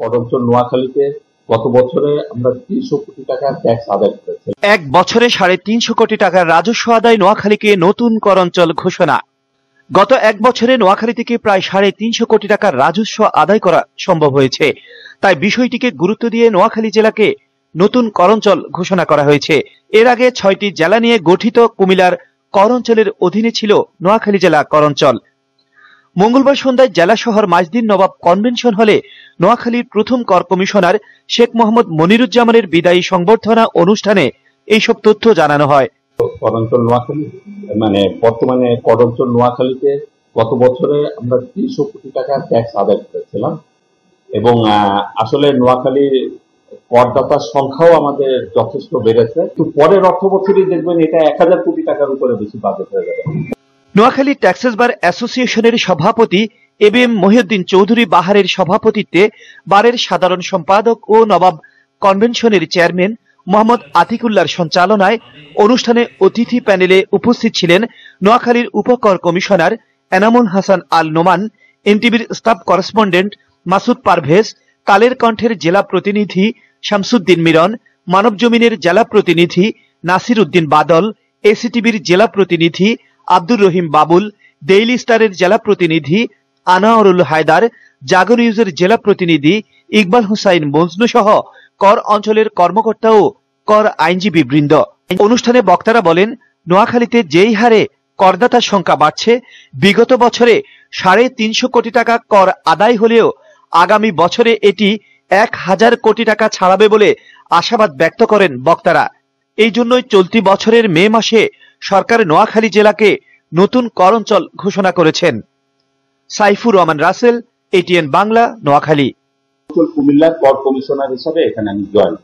করঞ্চল নোয়াখালীতে গত বছরে আমরা 300 কোটি টাকা ট্যাক্স আদায় করেছি। এক বছরে 350 কোটি টাকার রাজস্ব আদায় নোয়াখালীকে নতুন করঞ্চল ঘোষণা। গত এক বছরে নোয়াখালী থেকে প্রায় 350 কোটি টাকার রাজস্ব আদায় করা সম্ভব হয়েছে। তাই বিষয়টিকে গুরুত্ব দিয়ে নোয়াখালী জেলাকে নতুন করঞ্চল ঘোষণা করা হয়েছে। এর আগে 6টি জেলা নিয়ে গঠিত কুমিল্লার করঞ্চলের অধীনে ছিল নোয়াখালী জেলা করঞ্চল। মঙ্গলবার সন্ধ্যায় জেলা শহর মাইজদিন নবাব কনভেনশন হলে নোয়াখালীর প্রথম কর কমিশনার শেখ মোহাম্মদ মনিরুজ্জামানের বিদায়ী সংবর্ধনা অনুষ্ঠানে এইসব তথ্য জানানো হয়। করঞ্চল নোয়াখালী বর্তমানে করঞ্চল নোয়াখালীতে গত বছরে আমরা 300 কোটি টাকা ট্যাক্স আদায় করেছিলাম এবং আসলে নোয়াখালীর করদাতার সংখ্যাও আমাদের যথেষ্ট বেড়েছে। তো পরের অর্থ বছরই দেখবেন এটা 1000 কোটি টাকার উপরে বেশি বাজেট হয়ে যাবে। নোয়াখালী ট্যাক্সেস বার অ্যাসোসিয়েশনের সভাপতি এবিএম মহিউদ্দিন চৌধুরী বাহারের সভাপতিত্বে বারের সাধারণ সম্পাদক ও নবাব কনভেনশনের চেয়ারম্যান মোহাম্মদ আতিকুল্লাহর সঞ্চালনায় অনুষ্ঠানে অতিথি প্যানেলে উপস্থিত ছিলেন নোয়াখালীর উপকর কমিশনার এনামুল হাসান আল নোমান, এনটিভির স্টাফ করেসপন্ডেন্ট মাসুদ পারভেজ, কালের কণ্ঠের জেলা প্রতিনিধি শামসুদ্দিন মিরন, মানব জমিনের জেলা প্রতিনিধি নাসির উদ্দিন বাদল, এসিটিভির জেলা প্রতিনিধি আব্দুর রহিম বাবুল, ডেইলি স্টারের জেলা প্রতিনিধি আনোয়ারুল হায়দার, জাগো নিউজের জেলা প্রতিনিধি ইকবাল হুসাইন মজনু সহ কর অঞ্চলের কর্মকর্তা ও কর আইনজীবী বৃন্দ। অনুষ্ঠানে বক্তারা বলেন, নোয়াখালীতে যেই হারে করদাতার সংখ্যা বাড়ছে, বিগত বছরে 350 কোটি টাকা কর আদায় হলেও আগামী বছরে এটি 1000 কোটি টাকা ছাড়াবে বলে আশাবাদ ব্যক্ত করেন বক্তারা। এই জন্যই চলতি বছরের মে মাসে সরকার নোয়াখালী জেলাকে নতুন করঞ্চল ঘোষণা করেছেন। সাইফুর রহমান রাসেল, এটিএন বাংলা, নোয়াখালী। কুমিল্লার কর কমিশনার হিসাবে এখানে আমি জয়েন